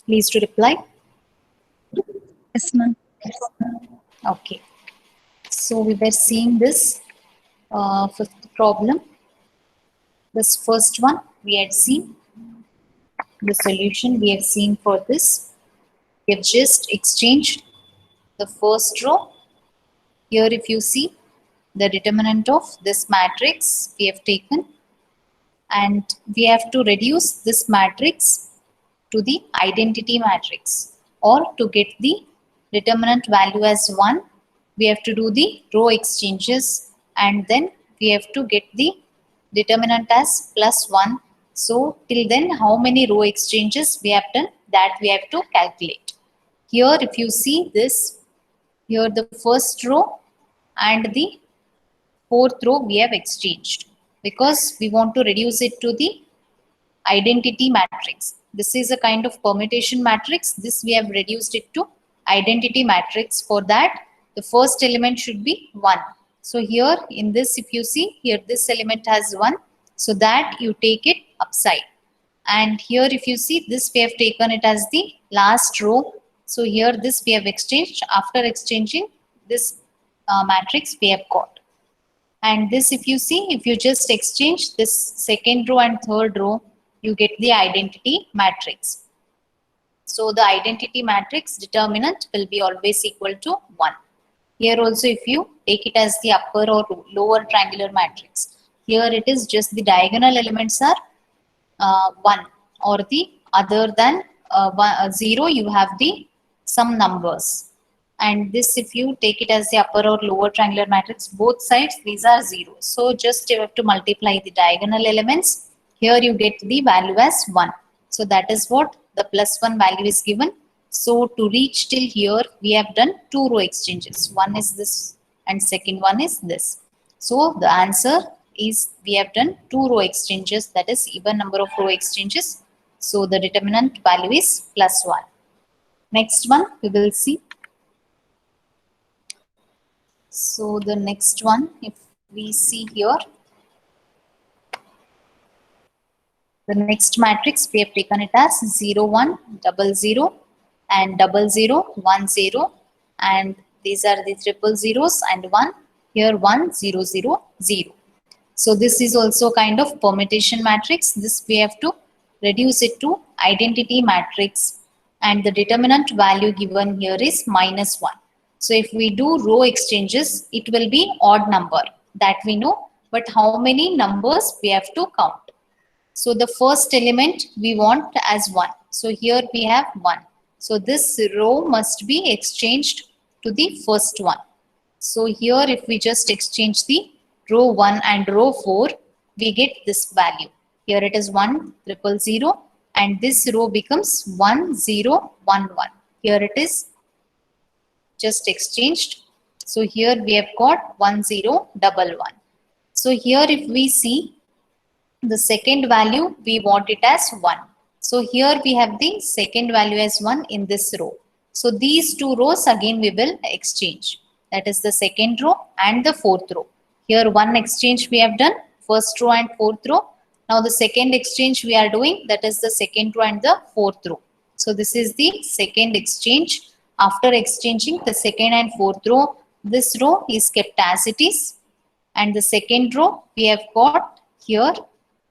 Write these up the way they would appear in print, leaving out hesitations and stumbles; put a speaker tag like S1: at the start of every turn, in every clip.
S1: Please to reply.
S2: Yes, ma'am.
S1: Okay. So we were seeing this fifth problem. This first one we had seen. The solution we have seen for this. We have just exchanged the first row. Here if you see the determinant of this matrix we have taken, and we have to reduce this matrix to the identity matrix, or to get the determinant value as 1 we have to do the row exchanges, and then we have to get the determinant as +1. So till then how many row exchanges we have done, that we have to calculate. Here if you see this, here the first row and the fourth row we have exchanged, because we want to reduce it to the identity matrix. This is a kind of permutation matrix. This we have reduced it to identity matrix. For that, the first element should be 1. So here in this, if you see here, this element has 1. So that you take it upside. And here if you see this, we have taken it as the last row. So here this we have exchanged. After exchanging this matrix we have got. And this if you see, if you just exchange this second row and third row, you get the identity matrix. So the identity matrix determinant will be always equal to 1. Here also if you take it as the upper or lower triangular matrix, here it is just the diagonal elements are 1, or the other than 0 you have the some numbers. And this if you take it as the upper or lower triangular matrix, both sides these are 0. So just you have to multiply the diagonal elements. Here you get the value as 1. So that is what the +1 value is given. So to reach till here we have done 2 row exchanges. One is this and second one is this. So the answer is we have done 2 row exchanges, that is even number of row exchanges. So the determinant value is +1. Next one we will see. So the next one, if we see here, the next matrix we have taken it as 0 1 0 0 and 0 0 1 0, and these are the triple zeros and 1, here 1 0 0 0. So this is also kind of permutation matrix. This we have to reduce it to identity matrix, and the determinant value given here is -1. So if we do row exchanges, it will be odd number, that we know, but how many numbers we have to count. So the first element we want as 1. So here we have 1. So this row must be exchanged to the first one. So here if we just exchange the row 1 and row 4, we get this value. Here it is 1 0 0, and this row becomes 1 0 1 1. Here it is just exchanged. So here we have got 1 0 1 1. So here if we see the second value, we want it as 1. So here we have the second value as 1 in this row. So these two rows again we will exchange. That is the second row and the fourth row. Here one exchange we have done, first row and fourth row. Now the second exchange we are doing, that is the second row and the fourth row. So this is the second exchange. After exchanging the second and fourth row, this row is kept as it is. And the second row we have got here,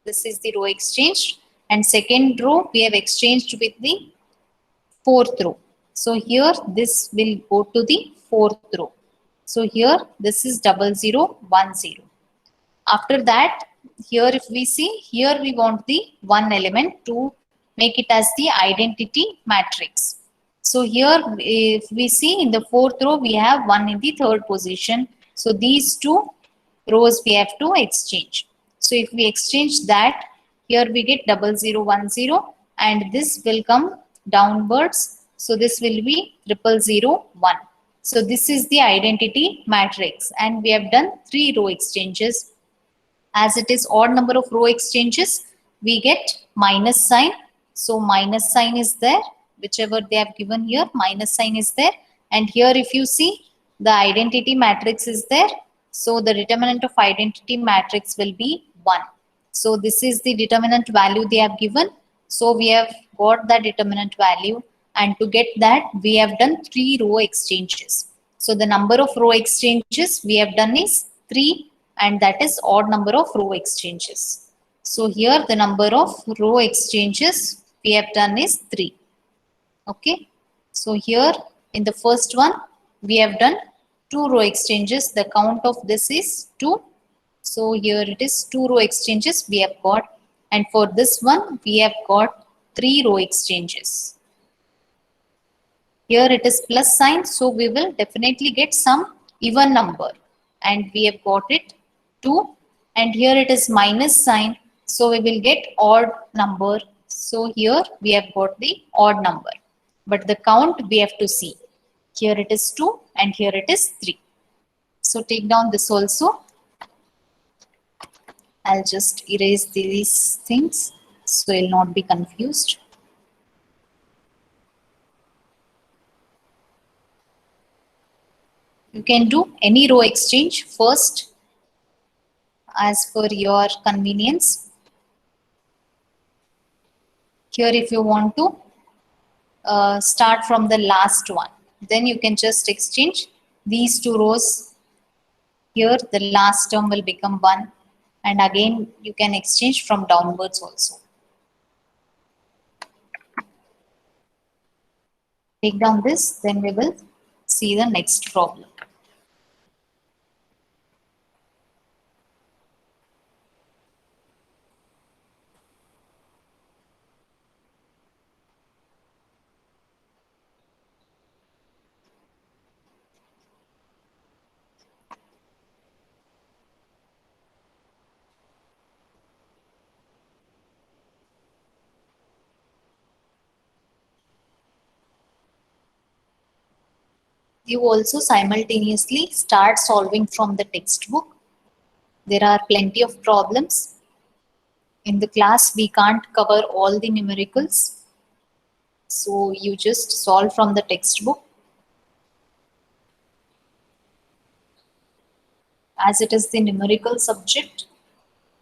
S1: this is the row exchange, and second row we have exchanged with the fourth row. So here this will go to the fourth row. So here this is 0 0 1 0. After that, here if we see, here we want the one element to make it as the identity matrix. So here if we see in the fourth row we have 1 in the third position. So these two rows we have to exchange. So if we exchange that, here we get 0 0 1 0, and this will come downwards. So this will be 0 0 1. So this is the identity matrix, and we have done 3 row exchanges. As it is odd number of row exchanges, we get minus sign. So minus sign is there, whichever they have given here, minus sign is there. And here if you see, the identity matrix is there. So the determinant of identity matrix will be 1. So this is the determinant value they have given. So we have got the determinant value, and to get that we have done 3 row exchanges. So the number of row exchanges we have done is 3, and that is odd number of row exchanges. So here the number of row exchanges we have done is 3. Okay. So here in the first one we have done 2 row exchanges. The count of this is 2. So here it is 2 row exchanges we have got, and for this one we have got 3 row exchanges. Here it is plus sign, so we will definitely get some even number, and we have got it 2, and here it is minus sign, so we will get odd number. So here we have got the odd number, but the count we have to see. Here it is 2 and here it is 3. So take down this also. I'll just erase these things so you'll not be confused. You can do any row exchange first as per your convenience. Here if you want to start from the last one, then you can just exchange these 2 rows. Here the last term will become 1, and again you can exchange from downwards also. Take down this, then we will see the next problem. You also simultaneously start solving from the textbook. There are plenty of problems. In the class, we can't cover all the numericals. So you just solve from the textbook. As it is the numerical subject,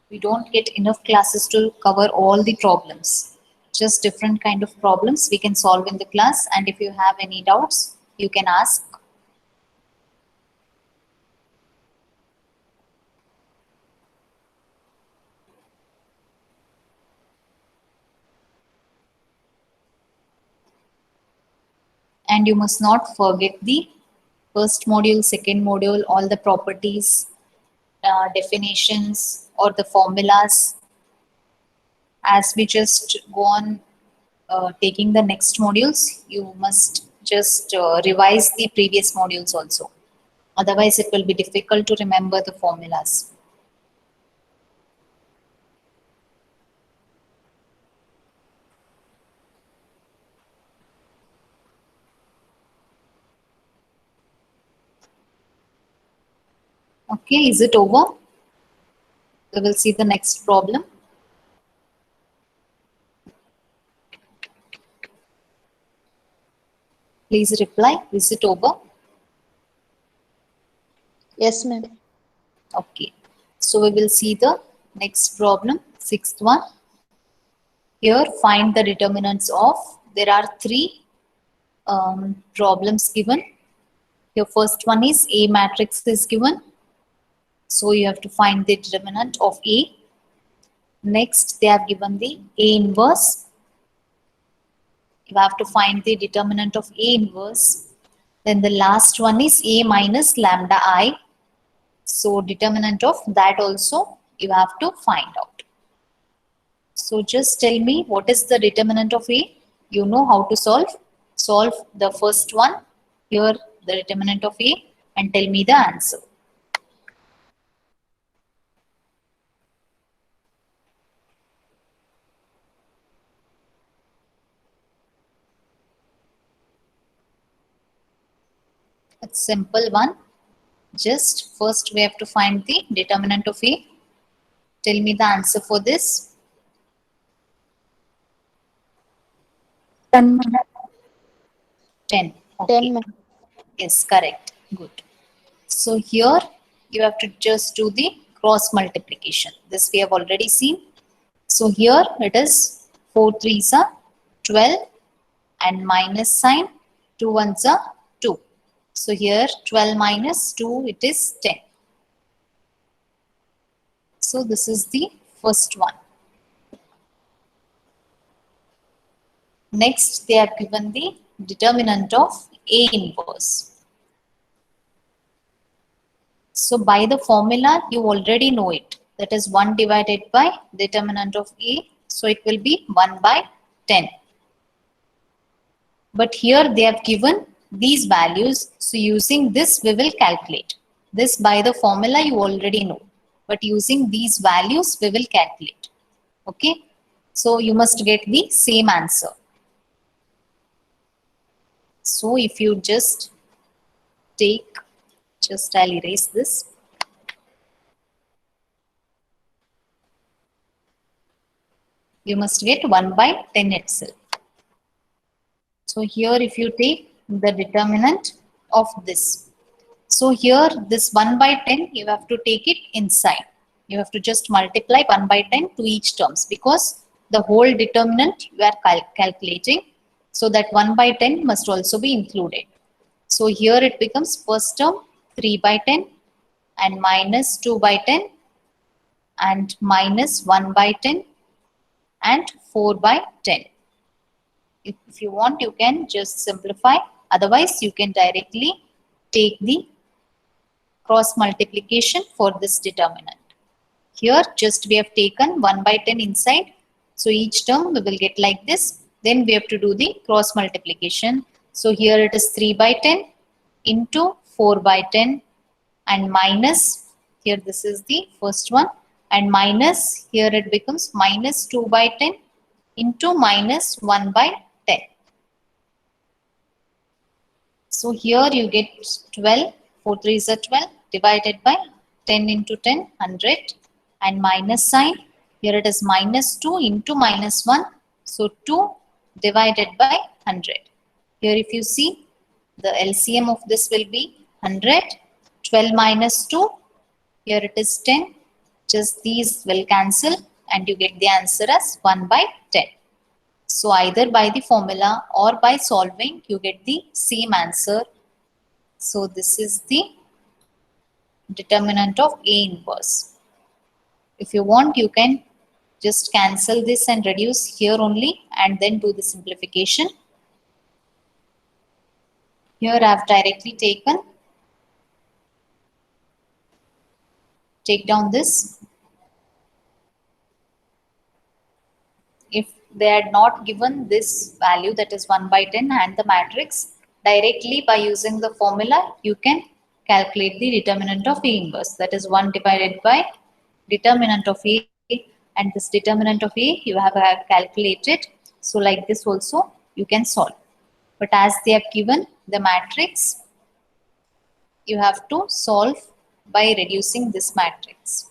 S1: we don't get enough classes to cover all the problems. Just different kind of problems we can solve in the class, and if you have any doubts, you can ask. And you must not forget the first module, second module, all the properties, definitions or the formulas. As we just go on taking the next modules, you must just revise the previous modules also. Otherwise, it will be difficult to remember the formulas. Okay, is it over? We will see the next problem. Please reply, is it over?
S2: Yes, ma'am.
S1: Okay, so we will see the next problem, sixth one. Here, find the determinants of, there are 3 problems given. Your first one is A matrix is given. So you have to find the determinant of A. Next, they have given the A inverse. You have to find the determinant of A inverse. Then the last one is A minus lambda I. So determinant of that also you have to find out. So just tell me what is the determinant of A. You know how to solve. Solve the first one. Here the determinant of A and tell me the answer. It's simple one. Just first we have to find the determinant of A. Tell me the answer for this.
S2: 10, ma'am.
S1: 10. Okay.
S2: 10, ma'am.
S1: Yes, correct. Good. So here you have to just do the cross multiplication. This we have already seen. So here it is 4 threes are 12 and minus sign 2 ones are 2. So here 12 minus 2 it is 10. So this is the first one. Next they are given the determinant of A inverse. So by the formula you already know it. That is 1 divided by determinant of A. So it will be 1 by 10. But here they have given these values. So using this we will calculate. This by the formula you already know. But using these values we will calculate. Okay. So you must get the same answer. So if you just I'll erase this. You must get 1 by 10 itself. So here if you take the determinant of this. So here this 1 by 10 you have to take it inside. You have to just multiply 1 by 10 to each terms because the whole determinant you are calculating. So that 1 by 10 must also be included. So here it becomes first term 3 by 10 and minus 2 by 10 and minus 1 by 10 and 4 by 10. If you want, you can just simplify. Otherwise, you can directly take the cross multiplication for this determinant. Here, just we have taken 1 by 10 inside. So each term we will get like this. Then we have to do the cross multiplication. So here it is 3 by 10 into 4 by 10 and minus, here this is the first one, and minus, here it becomes minus 2 by 10 into minus 1 by 10. So here you get 12, 4 3s are 12 divided by 10 into 10, 100 and minus sign. Here it is minus 2 into minus 1. So 2 divided by 100. Here if you see the LCM of this will be 100. 12 minus 2. Here it is 10. Just these will cancel and you get the answer as 1 by 10. So either by the formula or by solving you get the same answer. So this is the determinant of A inverse. If you want you can just cancel this and reduce here only and then do the simplification. Here I have directly take down this. If they had not given this value, that is 1 by 10 and the matrix, directly by using the formula you can calculate the determinant of A inverse, that is 1 divided by determinant of A, and this determinant of A you have calculated. So like this also you can solve, but as they have given the matrix you have to solve by reducing this matrix.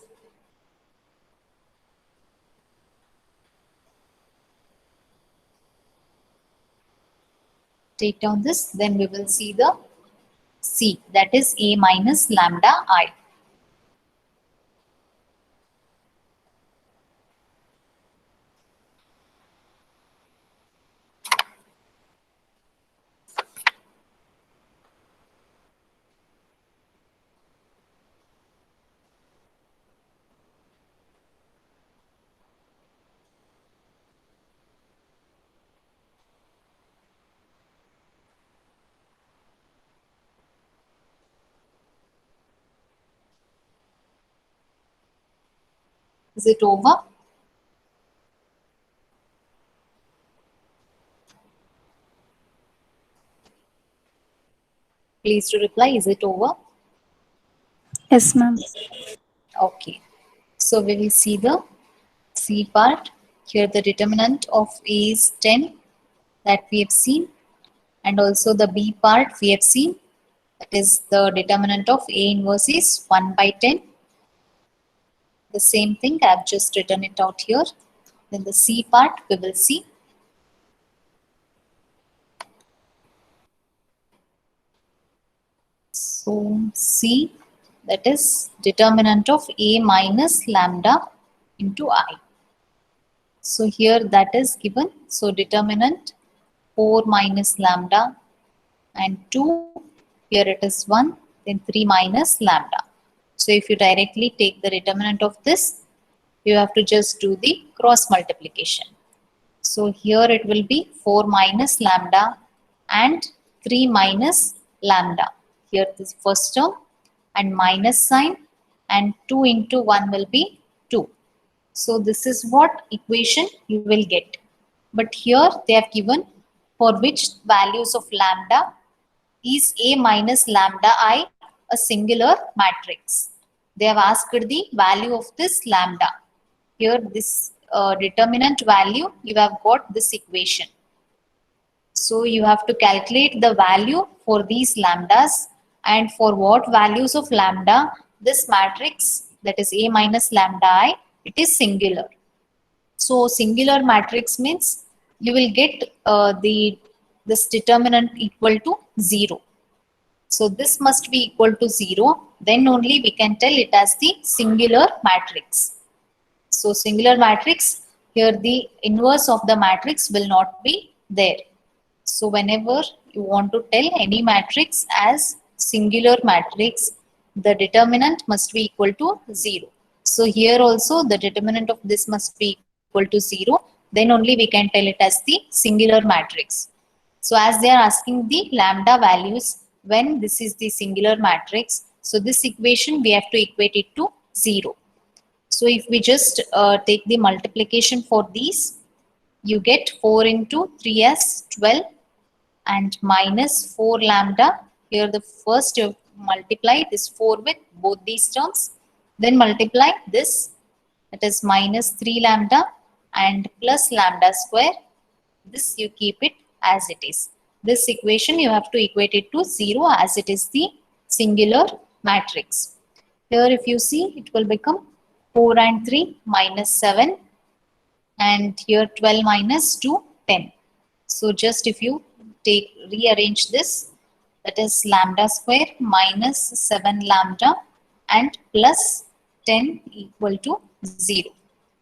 S1: Take down this, then we will see the C, that is A minus lambda I. Is it over? Please to reply, is it over?
S2: Yes, ma'am.
S1: Okay. So we will see the C part. Here the determinant of A is 10 that we have seen, and also the B part we have seen, that is the determinant of A inverse is 1 by 10. The same thing I have just written it out here. Then the C part we will see. So C, that is determinant of A minus lambda into I. So here that is given. So determinant 4 minus lambda and 2, here it is 1, then 3 minus lambda. So if you directly take the determinant of this, you have to just do the cross multiplication. So here it will be 4 minus lambda and 3 minus lambda. Here this first term and minus sign, and 2 into 1 will be 2. So this is what equation you will get. But here they have given for which values of lambda is A minus lambda I a singular matrix. They have asked the value of this lambda. Here this determinant value, you have got this equation. So you have to calculate the value for these lambdas, and for what values of lambda this matrix, that is A minus lambda I, it is singular. So singular matrix means you will get this determinant equal to 0. So this must be equal to 0, then only we can tell it as the singular matrix. So singular matrix, here the inverse of the matrix will not be there. So whenever you want to tell any matrix as singular matrix, the determinant must be equal to 0. So here also the determinant of this must be equal to 0. Then only we can tell it as the singular matrix. So as they are asking the lambda values when this is the singular matrix, so this equation we have to equate it to 0. So if we just take the multiplication for these, you get 4 into 3 as 12 and minus 4 lambda. Here the first you multiply this 4 with both these terms, then multiply this, that is minus 3 lambda and plus lambda square. This you keep it as it is. This equation you have to equate it to 0 as it is the singular matrix. Here if you see, it will become 4 and 3 minus 7, and here 12 minus 2, 10. So just if you rearrange this, that is lambda square minus 7 lambda and plus 10 equal to 0.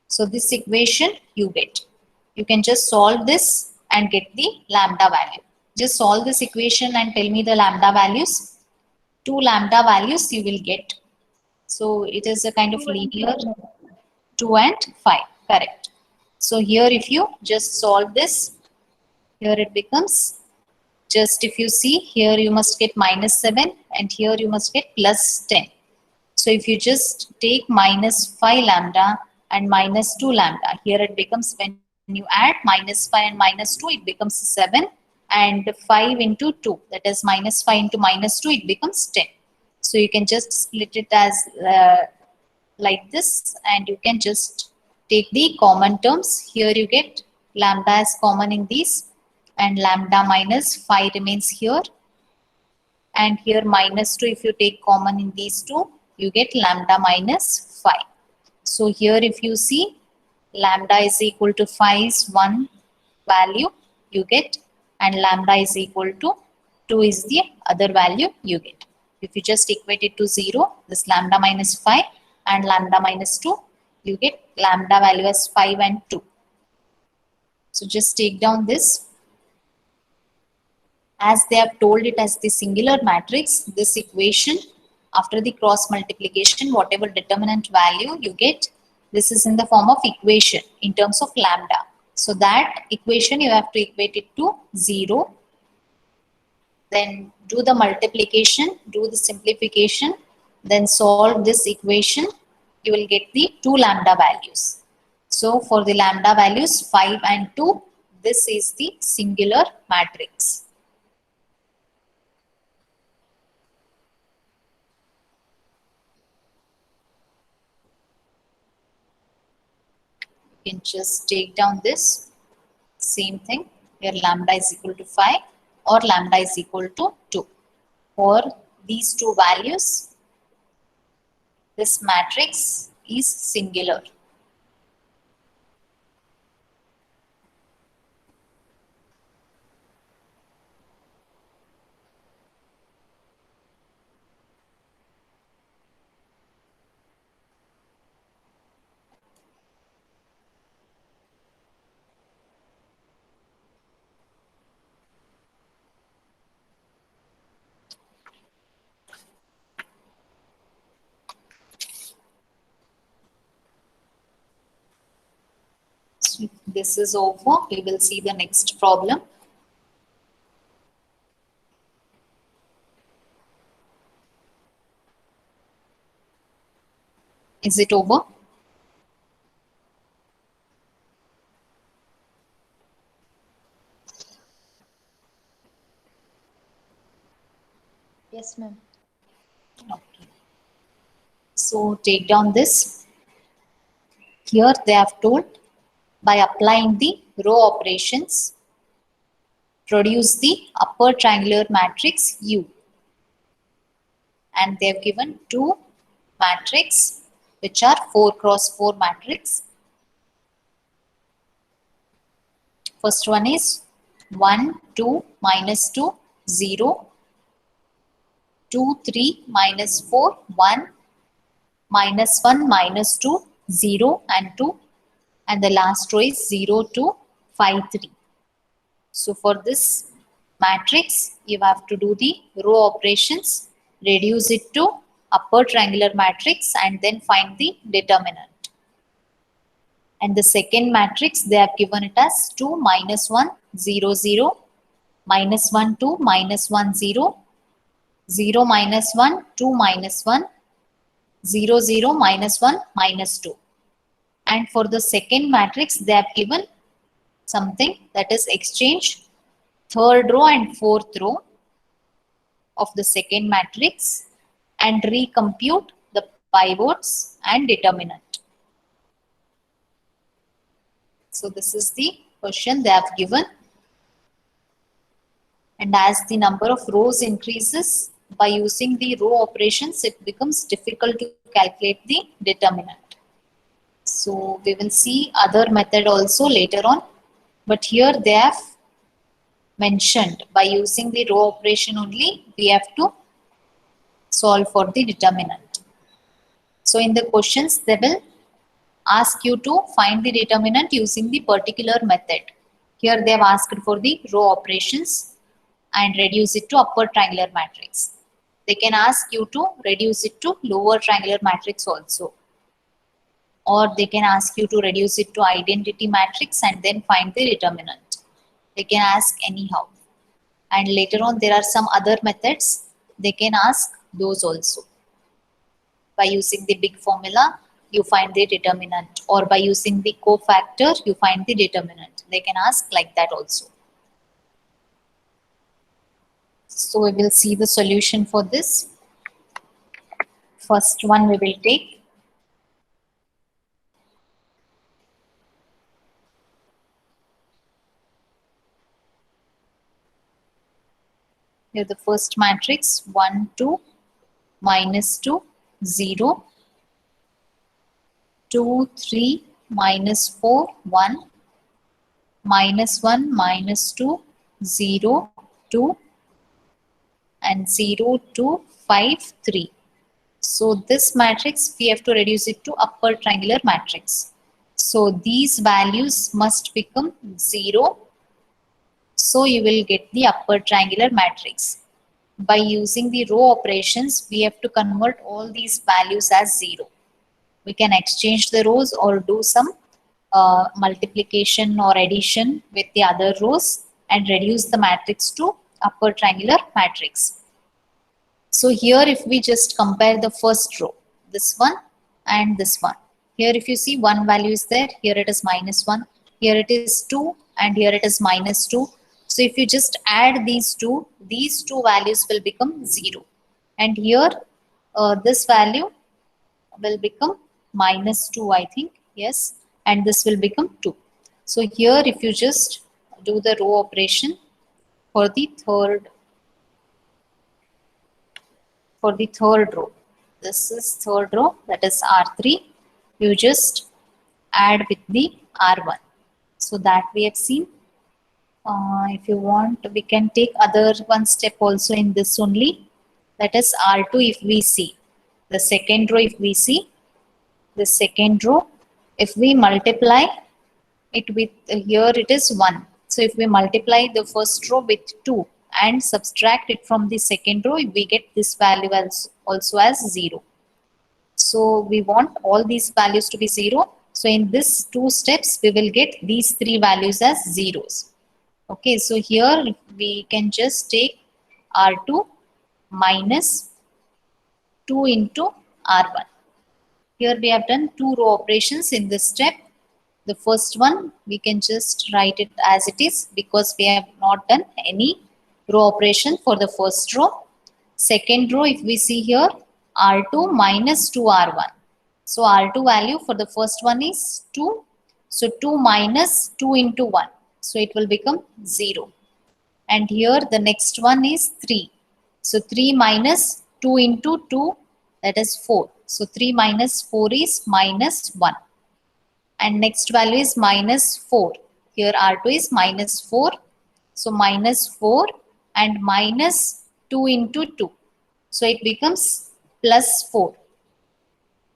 S1: So this equation you get. You can just solve this and get the lambda value. Just solve this equation and tell me the lambda values. 2 lambda values you will get. So it is a kind of linear 2 and 5, correct. So here if you just solve this, here it becomes, just if you see, here you must get minus 7 and here you must get plus 10. So if you just take minus 5 lambda and minus 2 lambda, here it becomes, when you add minus 5 and minus 2, it becomes 7, and 5 into 2, that is minus 5 into minus 2, it becomes 10. So you can just split it as like this, and you can just take the common terms. Here you get lambda as common in these, and lambda minus 5 remains here, and here minus 2 if you take common in these two, you get lambda minus 5. So here if you see, lambda is equal to 5 is one value you get, and lambda is equal to 2 is the other value you get. If you just equate it to 0, this lambda minus 5 and lambda minus 2, you get lambda value as 5 and 2. So just take down this. As they have told it as the singular matrix, this equation after the cross multiplication, whatever determinant value you get, this is in the form of equation in terms of lambda. So that equation you have to equate it to 0. Then do the multiplication, do the simplification, then solve this equation. You will get the 2 lambda values. So for the lambda values 5 and 2, this is the singular matrix. You can just take down this same thing, where lambda is equal to 5 or lambda is equal to 2. For these two values, this matrix is singular. If this is over, we will see the next problem. Is it over?
S3: Yes, ma'am.
S1: Okay. So take down this. Here they have told by applying the row operations, produce the upper triangular matrix U. And they have given two matrices which are 4 cross 4 matrix. First one is 1, 2, minus 2, 0, 2, 3, minus 4, 1, minus 1, minus 2, 0 and 2. And the last row is 0, 2, 5, 3. So for this matrix, you have to do the row operations, reduce it to upper triangular matrix and then find the determinant. And the second matrix, they have given it as 2, minus 1, 0, 0, minus 1, 2, minus 1, 0, 0, minus 1, 2, minus 1, 0, 0, minus 1, minus 2. And for the second matrix, they have given something, that is exchange third row and fourth row of the second matrix and recompute the pivots and determinant. So this is the question they have given. And as the number of rows increases, by using the row operations, it becomes difficult to calculate the determinant. So we will see other method also later on. But here they have mentioned by using the row operation only, we have to solve for the determinant. So in the questions, they will ask you to find the determinant using the particular method. Here they have asked for the row operations and reduce it to upper triangular matrix. They can ask you to reduce it to lower triangular matrix also. Or they can ask you to reduce it to identity matrix and then find the determinant. They can ask anyhow. And later on there are some other methods. They can ask those also. By using the big formula, you find the determinant. Or by using the cofactor, you find the determinant. They can ask like that also. So we will see the solution for this. First one we will take. Here the first matrix 1, 2, minus 2, 0, 2, 3, minus 4, 1, minus 1, minus 2, 0, 2, and 0, 2, 5, 3. So this matrix, we have to reduce it to upper triangular matrix. So these values must become 0. So you will get the upper triangular matrix. By using the row operations, we have to convert all these values as 0. We can exchange the rows or do some multiplication or addition with the other rows and reduce the matrix to upper triangular matrix. So here if we just compare the first row, this one and this one. Here if you see one value is there, here it is minus 1, here it is 2 and here it is minus 2. So if you just add these two values will become 0. And here this value will become minus 2 I think, yes, and this will become 2. So here if you just do the row operation for the third row, this is third row, that is R3, you just add with the R1. So that we have seen. If you want, we can take other one step also in this only, that is R2 if we see. The second row if we see, the second row, if we multiply it with, here it is 1. So if we multiply the first row with 2 and subtract it from the second row, we get this value as also as 0. So we want all these values to be 0. So in this two steps we will get these three values as zeros. Okay, so here we can just take R2 minus 2 into R1. Here we have done two row operations in this step. The first one we can just write it as it is because we have not done any row operation for the first row. Second row, if we see here, R2 minus 2R1. So R2 value for the first one is 2. So 2 minus 2 into 1. So it will become 0. And here the next one is 3. So 3 minus 2 into 2, that is 4. So 3 minus 4 is minus 1. And next value is minus 4. Here R2 is minus 4. So minus 4 and minus 2 into 2. So it becomes plus 4.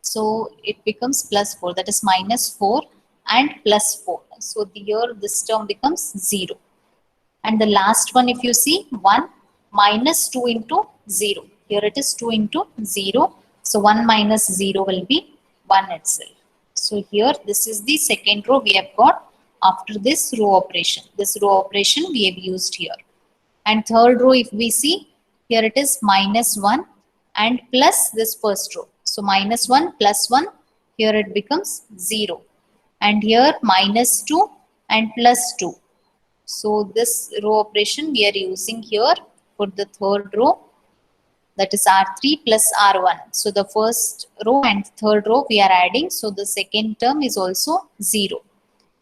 S1: So it becomes plus 4, that is minus 4 and plus 4. So here this term becomes 0. And the last one, if you see, 1 minus 2 into 0. Here it is 2 into 0. So 1 minus 0 will be 1 itself. So here this is the second row we have got after this row operation. This row operation we have used here. And third row, if we see, here it is minus 1 and plus this first row. So minus 1 plus 1, here it becomes 0. And here minus 2 and plus 2. So this row operation we are using here for the third row, that is R3 plus R1. So the first row and third row we are adding. So the second term is also 0.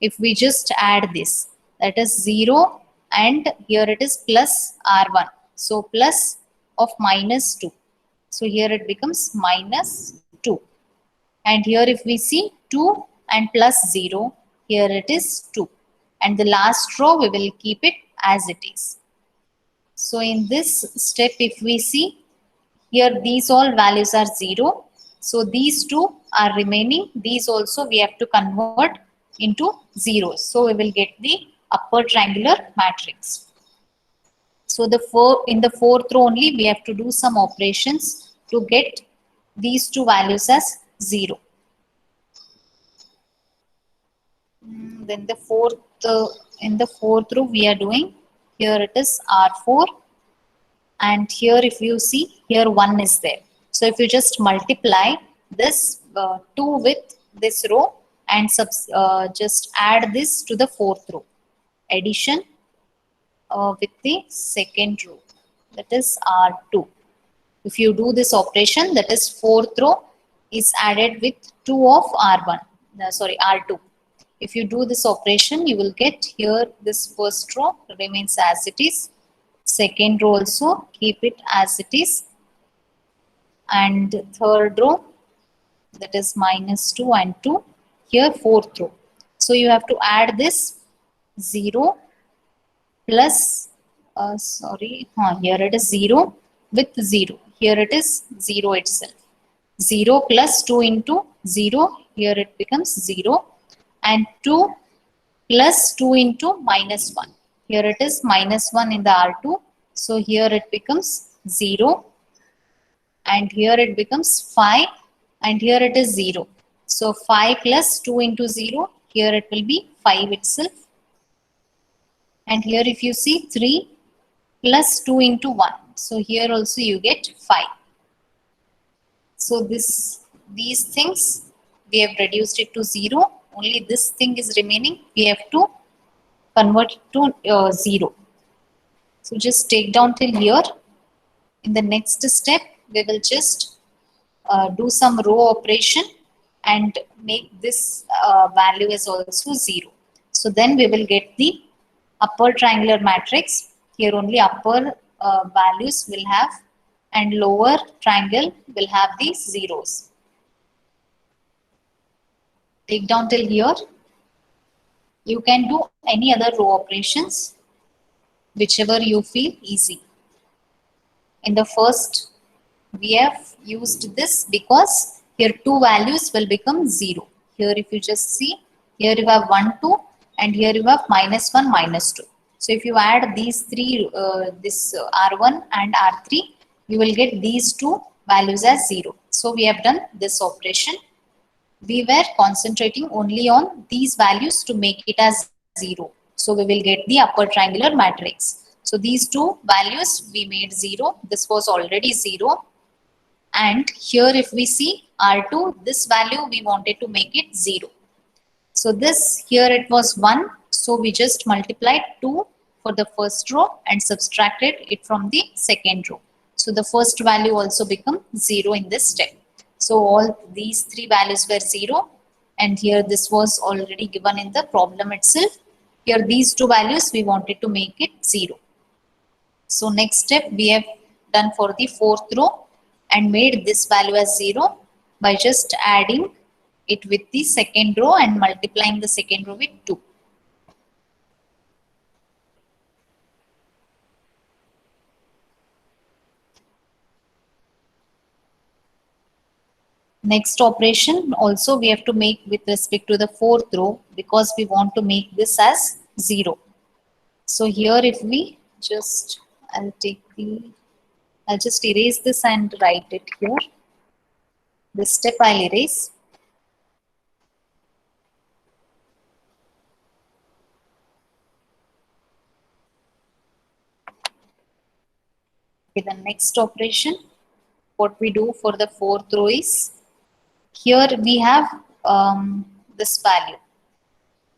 S1: If we just add this, that is 0 and here it is plus R1. So plus of minus 2. So here it becomes minus 2. And here if we see 2 and plus 0, here it is 2. And the last row we will keep it as it is. So in this step, if we see, here these all values are 0. So these two are remaining. These also we have to convert into zeros. So we will get the upper triangular matrix. So in the fourth row only we have to do some operations to get these two values as 0. Then the in the fourth row we are doing, here it is R4. And here if you see, here 1 is there. So if you just multiply this 2 with this row and just add this to the fourth row. Addition with the second row, that is R2. If you do this operation, that is fourth row is added with 2 of R1. Sorry, R2. If you do this operation, you will get here this first row remains as it is. Second row also keep it as it is. And third row, that is minus 2 and 2. Here fourth row. So you have to add this 0 plus, here it is 0 with 0. Here it is 0 itself. 0 plus 2 into 0, here it becomes 0. And 2 plus 2 into minus 1. Here it is minus 1 in the R2. So here it becomes 0. And here it becomes 5. And here it is 0. So 5 plus 2 into 0. Here it will be 5 itself. And here if you see 3 plus 2 into 1. So here also you get 5. So these things we have reduced it to 0. Only this thing is remaining. We have to convert it to 0. So just take down till here. In the next step, we will just do some row operation and make this value as also 0. So then we will get the upper triangular matrix. Here only upper values will have and lower triangle will have these zeros. Take down till here. You can do any other row operations, whichever you feel easy. In the first, we have used this because here two values will become 0. Here if you just see, here you have 1, 2 and here you have minus 1, minus 2. So if you add these three, this R1 and R3, you will get these two values as 0. So we have done this operation. we were concentrating only on these values to make it as 0. So we will get the upper triangular matrix. So these two values we made 0. This was already 0. And here if we see R2, this value we wanted to make it 0. So this here it was 1. So we just multiplied 2 for the first row and subtracted it from the second row. So the first value also become 0 in this step. So all these three values were 0, and here this was already given in the problem itself. Here these two values we wanted to make it 0. So next step we have done for the fourth row and made this value as 0 by just adding it with the second row and multiplying the second row with 2. Next operation also we have to make with respect to the fourth row because we want to make this as 0. So here if we just, I'll just erase this and write it here. This step I'll erase. Okay, the next operation, what we do for the fourth row is, here we have this value.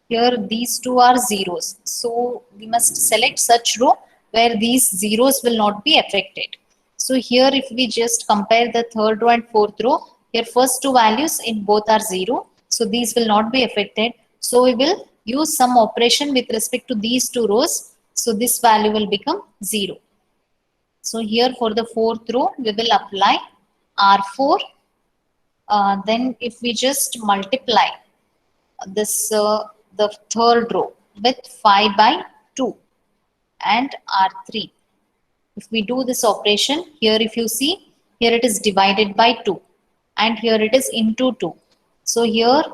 S1: Here these two are zeros. So we must select such row where these zeros will not be affected. So here if we just compare the third row and fourth row, here first two values in both are 0. So these will not be affected. So we will use some operation with respect to these two rows. So this value will become 0. So here for the fourth row, we will apply R4. Then if we just multiply this the third row with 5 by 2 and R3. If we do this operation, here if you see, here it is divided by 2 and here it is into 2. So here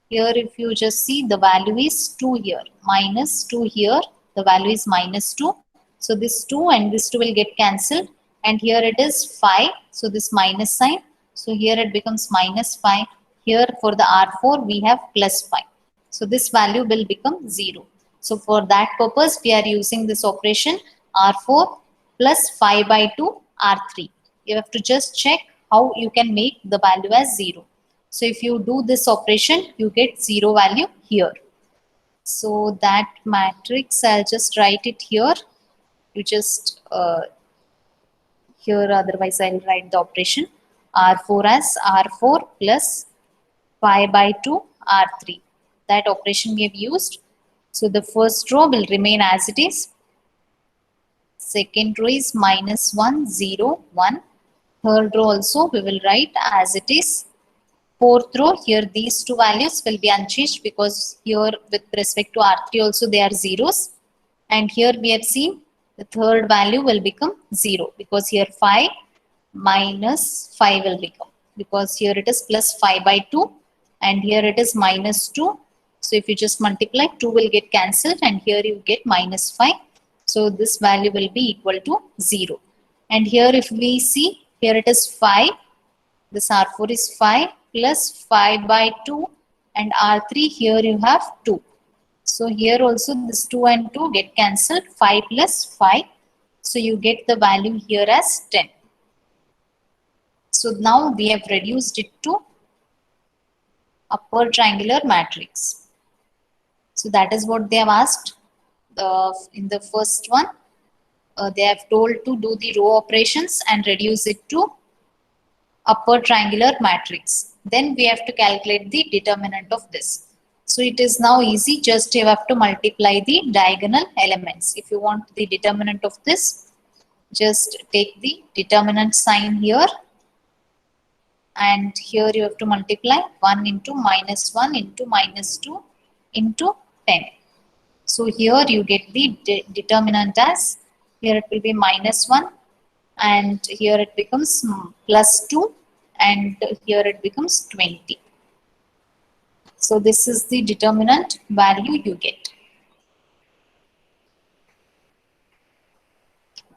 S1: if you just see, the value is 2 here, minus 2 here, the value is minus 2. So this 2 and this 2 will get cancelled, and here it is 5. So this minus sign. So here it becomes minus 5. Here for the R4 we have plus 5. So this value will become 0. So for that purpose we are using this operation R4 plus 5 by 2 R3. You have to just check how you can make the value as 0. So if you do this operation, you get 0 value here. So that matrix, I'll just write it here. You just here, otherwise I'll write the operation R4 as R4 plus 5 by 2 R3. That operation we have used. So the first row will remain as it is. Second row is minus 1, 0, 1. Third row also we will write as it is. Fourth row, here these two values will be unchanged because here with respect to R3 also they are zeros. And here we have seen the third value will become 0 because here 5 minus 5 will become, because here it is plus 5 by 2 and here it is minus 2. So if you just multiply, 2 will get cancelled and here you get minus 5. So this value will be equal to 0. And here if we see, here it is 5. This R4 is 5 plus 5 by 2 and R3 here you have 2. So here also this 2 and 2 get cancelled, 5 plus 5. So you get the value here as 10. So now we have reduced it to upper triangular matrix. So that is what they have asked in the first one. They have told to do the row operations and reduce it to upper triangular matrix. Then we have to calculate the determinant of this. So it is now easy, just you have to multiply the diagonal elements. If you want the determinant of this, just take the determinant sign here and here you have to multiply 1 into minus 1 into minus 2 into 10. So here you get the determinant as, here it will be minus 1 and here it becomes plus 2 and here it becomes 20. So this is the determinant value you get.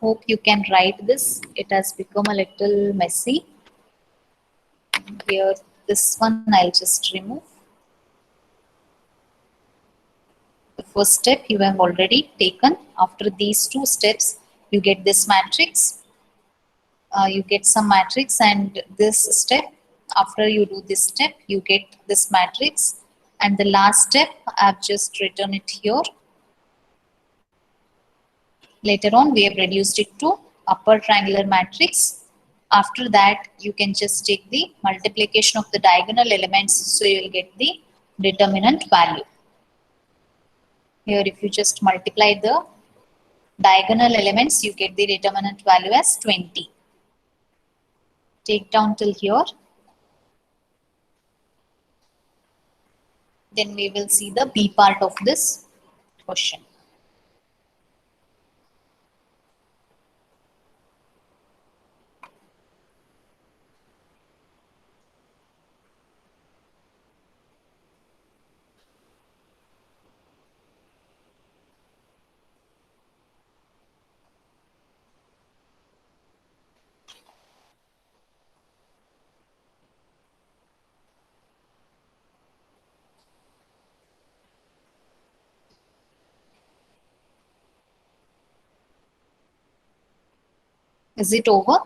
S1: Hope you can write this. It has become a little messy. Here This one I'll just remove. The first step you have already taken. After these two steps, you get this matrix. You get some matrix, and this step, after you do this step, you get this matrix. And the last step, I've just written it here. Later on, we have reduced it to upper triangular matrix. After that, you can just take the multiplication of the diagonal elements, so you will get the determinant value. Here, if you just multiply the diagonal elements, you get the determinant value as 20. Take down till here. Then we will see the B part of this question. Is it over?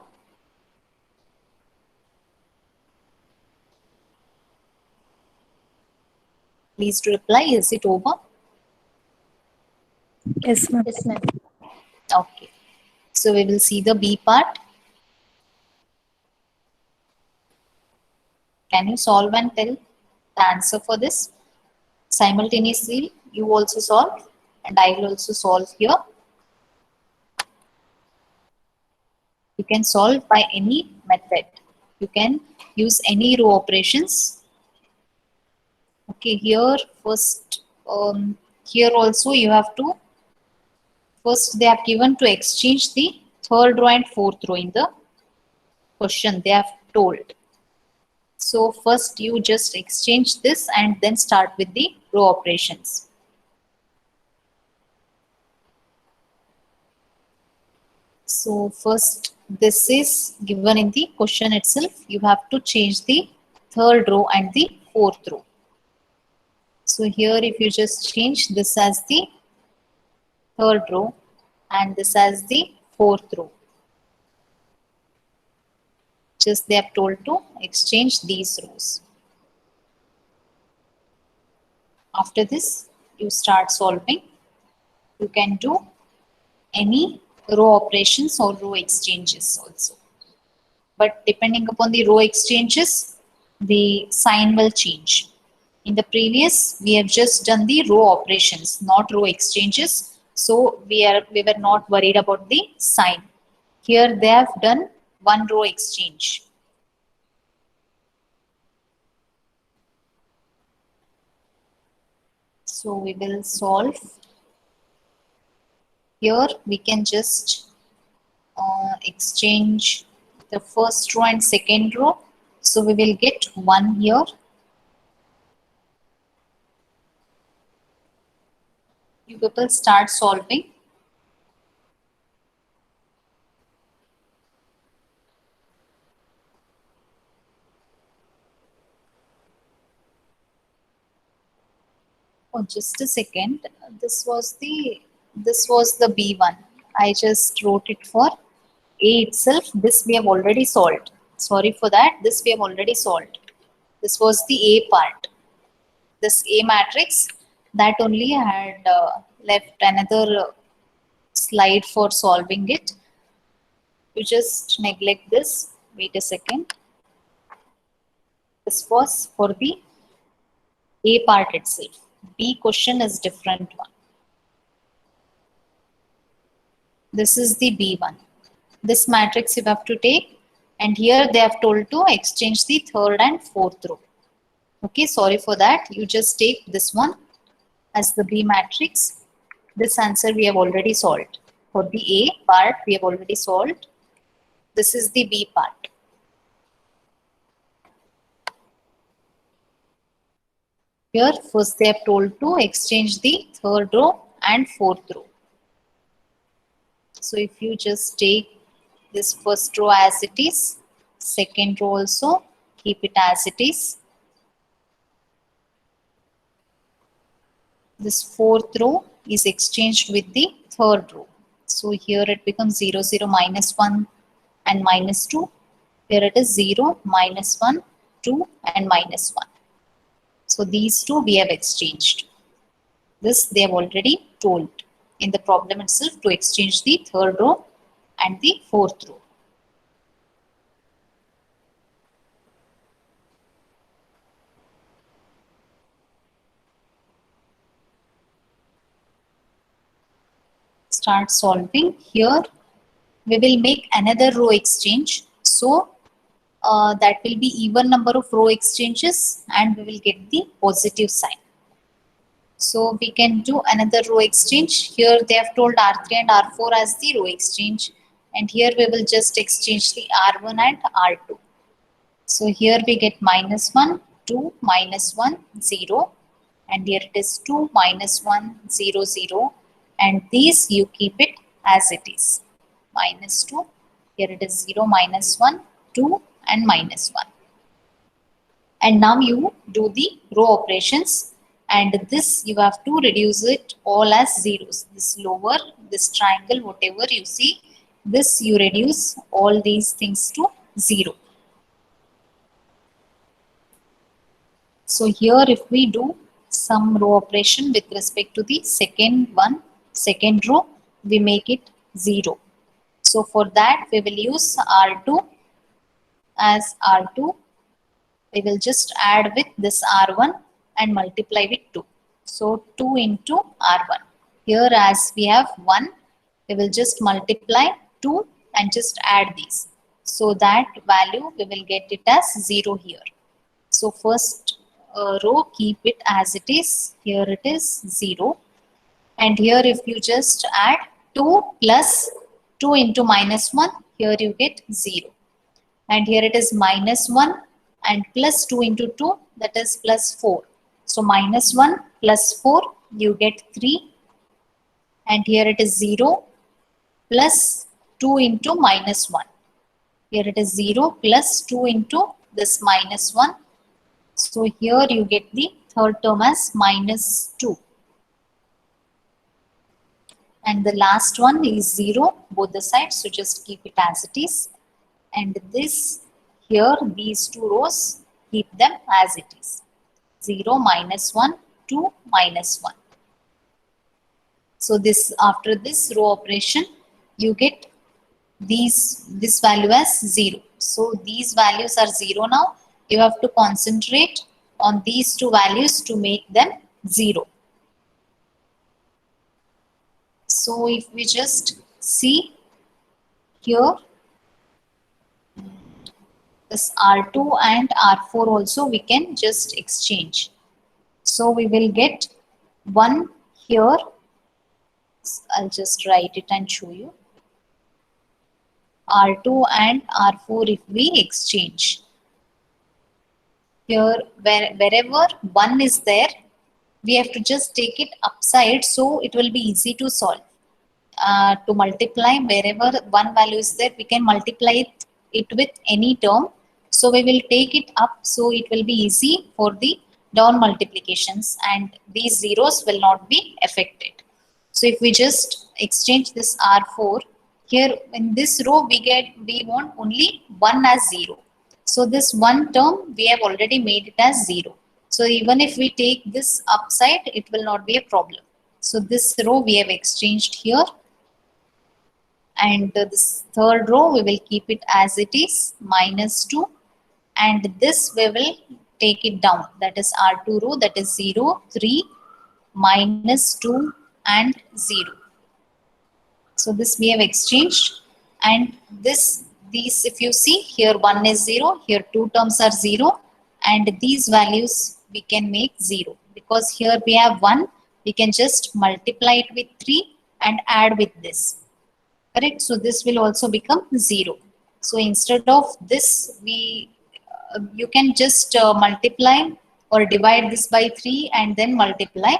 S1: Please to reply, is it over?
S2: Yes, ma'am.
S3: Yes, ma'am.
S1: Okay. So we will see the B part. Can you solve and tell the answer for this? Simultaneously, you also solve and I will also solve here. You can solve by any method. You can use any row operations. Okay, here first, here also you have to, first they have given to exchange the third row and fourth row in the question they have told. So first you just exchange this and then start with the row operations. So first this is given in the question itself. You have to change the third row and the fourth row. So here if you just change this as the third row and this as the fourth row. Just they have told to exchange these rows. After this, you start solving. You can do any row operations or row exchanges also. But depending upon the row exchanges, the sign will change. In the previous, we have just done the row operations, not row exchanges. So we were not worried about the sign. Here they have done one row exchange. So we will solve. Here we can just exchange the first row and second row. So we will get 1 here. You people start solving. Oh, just a second. This was the B1. I just wrote it for A itself. This we have already solved. Sorry for that. This we have already solved. This was the A part. This A matrix, that only had left another slide for solving it. You just neglect this. Wait a second. This was for the A part itself. B question is different one. This is the B1. This matrix you have to take, and here they have told to exchange the third and fourth row. Okay, sorry for that. You just take this one as the B matrix. This answer we have already solved. For the A part, we have already solved. This is the B part. Here, first they have told to exchange the third row and fourth row. So if you just take this first row as it is, second row also, keep it as it is. This fourth row is exchanged with the third row. So here it becomes 0, 0, minus 1 and minus 2. Here it is 0, minus 1, 2 and minus 1. So these two we have exchanged. This they have already told in the problem itself to exchange the third row and the fourth row. Start solving. Here we will make another row exchange. So that will be even number of row exchanges and we will get the positive sign. So we can do another row exchange. Here they have told R3 and R4 as the row exchange, and here we will just exchange the R1 and R2. So here we get minus 1, 2, minus 1, 0, and here it is 2, minus 1, 0, 0, and these you keep it as it is. Minus 2, here it is 0, minus 1, 2 and minus 1. And now you do the row operations, and this you have to reduce it all as zeros. This lower, this triangle, whatever you see, this you reduce all these things to 0. So here if we do some row operation with respect to the second row, we make it 0. So for that we will use R2 as R2. We will just add with this R1 and multiply with 2. So 2 into R1. Here as we have 1, we will just multiply 2 and just add these. So that value we will get it as 0 here. So first row keep it as it is. Here it is 0. And here if you just add 2 plus 2 into minus 1, here you get 0. And here it is minus 1 and plus 2 into 2, that is plus 4. So minus 1 plus 4, you get 3. And here it is 0 plus 2 into minus 1. Here it is 0 plus 2 into this minus 1. So here you get the third term as minus 2. And the last one is 0, both the sides. So just keep it as it is. And this here, these two rows, keep them as it is. 0, minus 1, 2, minus 1. So this after this row operation, you get this value as 0. So these values are 0 now. You have to concentrate on these two values to make them 0. So if we just see here, this R2 and R4 also we can just exchange. So we will get 1 here. I'll just write it and show you. R2 and R4 if we exchange. Here wherever 1 is there, we have to just take it upside so it will be easy to solve. To multiply, wherever one value is there, we can multiply it with any term. So we will take it up so it will be easy for the down multiplications and these zeros will not be affected. So if we just exchange this R4, here in this row we want only 1 as 0. So this one term we have already made it as 0. So even if we take this upside, it will not be a problem. So this row we have exchanged here. And this third row we will keep it as it is, minus 2. And this we will take it down. That is R2 row, that is 0, 3, minus 2 and 0. So this we have exchanged. And these if you see here 1 is 0, here two terms are 0. And these values we can make 0. Because here we have 1, we can just multiply it with 3 and add with this. Correct? So this will also become 0. So instead of this, you can just multiply or divide this by 3 and then multiply.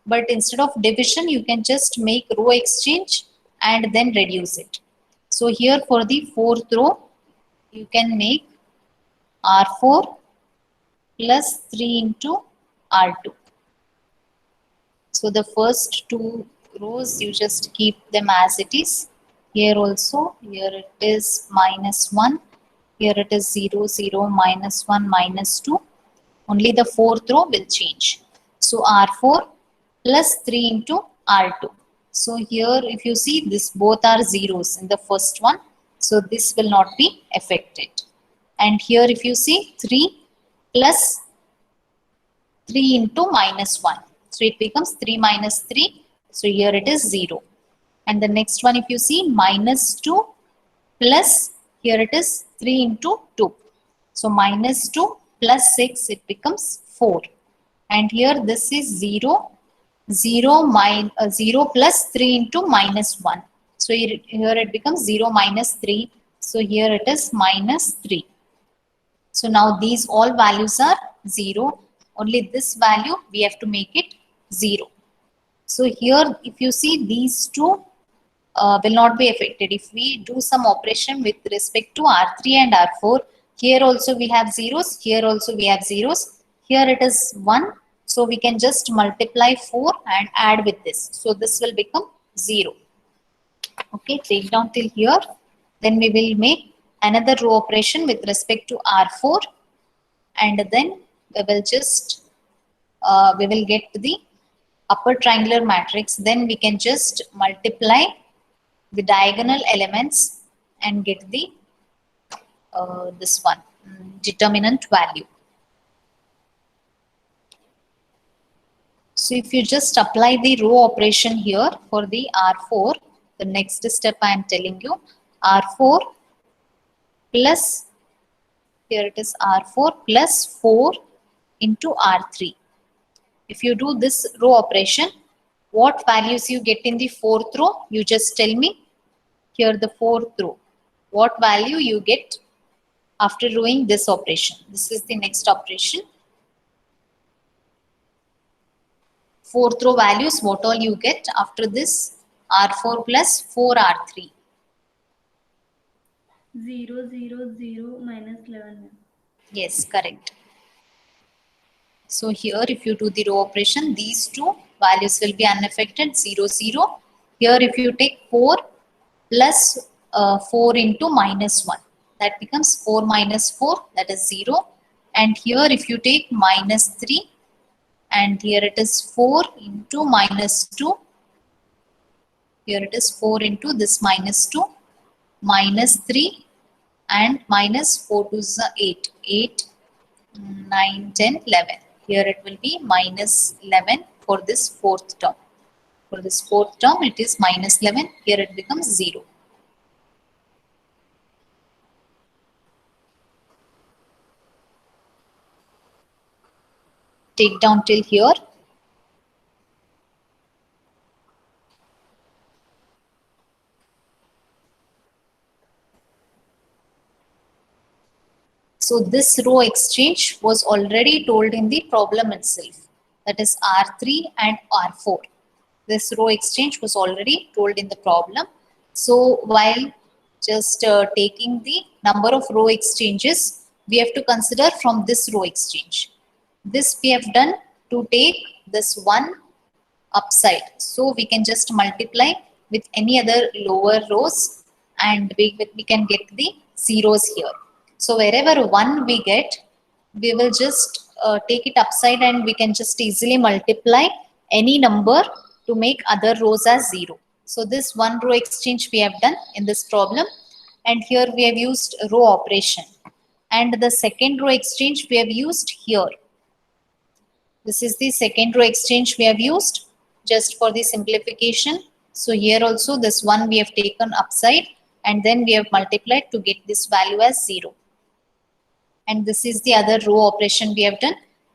S1: But instead of division, you can just make row exchange and then reduce it. So here for the fourth row, you can make R4 plus 3 into R2. So the first two rows you just keep them as it is. Here also, here it is minus 1, here it is 0, 0, minus 1, minus 2. Only the fourth row will change. So R4 plus 3 into R2. So here if you see this both are zeros in the first one. So this will not be affected. And here if you see 3 plus 3 into minus 1. So it becomes 3 minus 3. So here it is 0. And the next one if you see minus 2 plus here it is 3 into 2. So minus 2 plus 6 it becomes 4. And here this is 0, 0 plus 3 into minus 1. So here it becomes 0 minus 3. So here it is minus 3. So now these all values are 0. Only this value we have to make it 0. So here if you see these two will not be affected. If we do some operation with respect to R3 and R4, here also we have zeros, here also we have zeros, here it is 1. So we can just multiply 4 and add with this. So this will become 0. Okay, take down till here. Then we will make another row operation with respect to R4 and then we will just we will get the upper triangular matrix. Then we can just multiply the diagonal elements and get the this one determinant value. So if you just apply the row operation here for the R4, the next step I am telling you, R4 plus, here it is R4 plus 4 into R3. If you do this row operation, what values you get in the fourth row? You just tell me. Here the fourth row. What value you get after doing this operation? This is the next operation. Fourth row values, what all you get after this? R4 plus 4R3.
S3: 0, 0, 0, minus 11.
S1: Yes, correct. So here if you do the row operation, these two values will be unaffected, 0, 0. Here if you take 4 plus 4 into minus 1, that becomes 4 minus 4, that is 0. And here if you take minus 3, and here it is 4 into minus 2, here it is 4 into this minus 2, minus 3 and minus 4 to the 8, 8, 9, 10, 11. Here it will be minus 11 for this fourth term. For this fourth term it is minus 11, here it becomes 0. Take down till here. So this row exchange was already told in the problem itself, that is R3 and R4. This row exchange was already told in the problem. So while just taking the number of row exchanges, we have to consider from this row exchange. This we have done to take this one upside. So we can just multiply with any other lower rows and we can get the zeros here. So wherever 1 we get, we will just take it upside and we can just easily multiply any number to make other rows as 0. So this one row exchange we have done in this problem, and here we have used row operation. And the second row exchange we have used here. This is the second row exchange we have used just for the simplification. So here also this one we have taken upside and then we have multiplied to get this value as 0. And this is the other row operation we have done.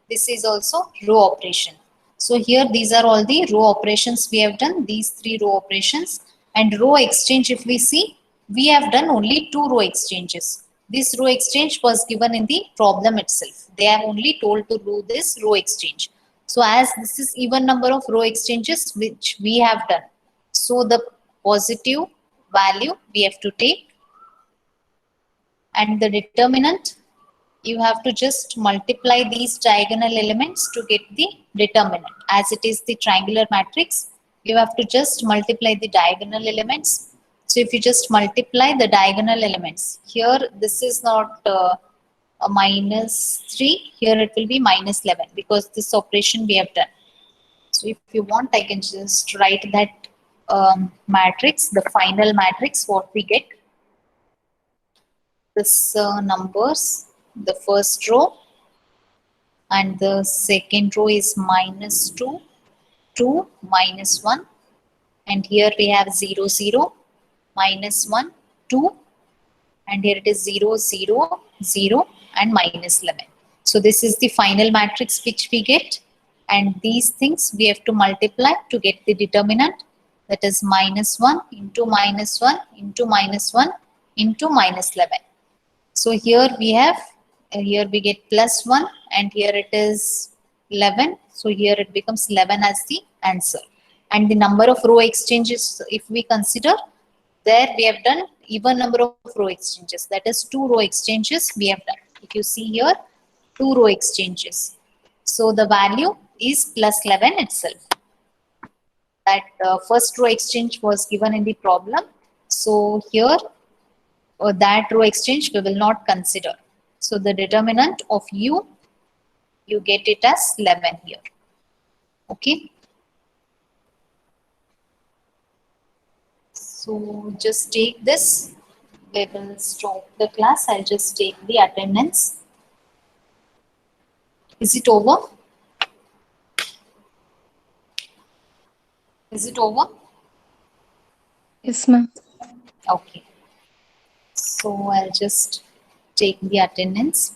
S1: This is also row operation. So here these are all the row operations we have done, these 3 row operations. And row exchange, if we see, we have done only 2 row exchanges. This row exchange was given in the problem itself. They are only told to do this row exchange. So as this is even number of row exchanges which we have done, so the positive value we have to take, and the determinant you have to just multiply these diagonal elements to get the determinant. As it is the triangular matrix, you have to just multiply the diagonal elements. So if you just multiply the diagonal elements, here this is not a minus 3, here it will be minus 11 because this operation we have done. So if you want, I can just write that matrix, the final matrix, what we get. This numbers, the first row and the second row is minus 2, 2, minus 1, and here we have 0, 0, minus 1, 2, and here it is 0, 0, 0, and minus 11. So this is the final matrix which we get, and these things we have to multiply to get the determinant, that is minus 1 into minus 1 into minus 1 into minus 11. So here we have, here we get plus 1 and here it is 11. So here it becomes 11 as the answer. And the number of row exchanges, if we consider, there we have done even number of row exchanges. That is 2 row exchanges we have done. If you see here, 2 row exchanges. So the value is plus 11 itself. That first row exchange was given in the problem. So here, that row exchange we will not consider. So the determinant of u, you get it as 11 here. Okay. So just take this. We will stop the class. I'll just take the attendance. Is it over? Is it over?
S2: Yes, ma'am.
S1: Okay. So I'll just take the attendance.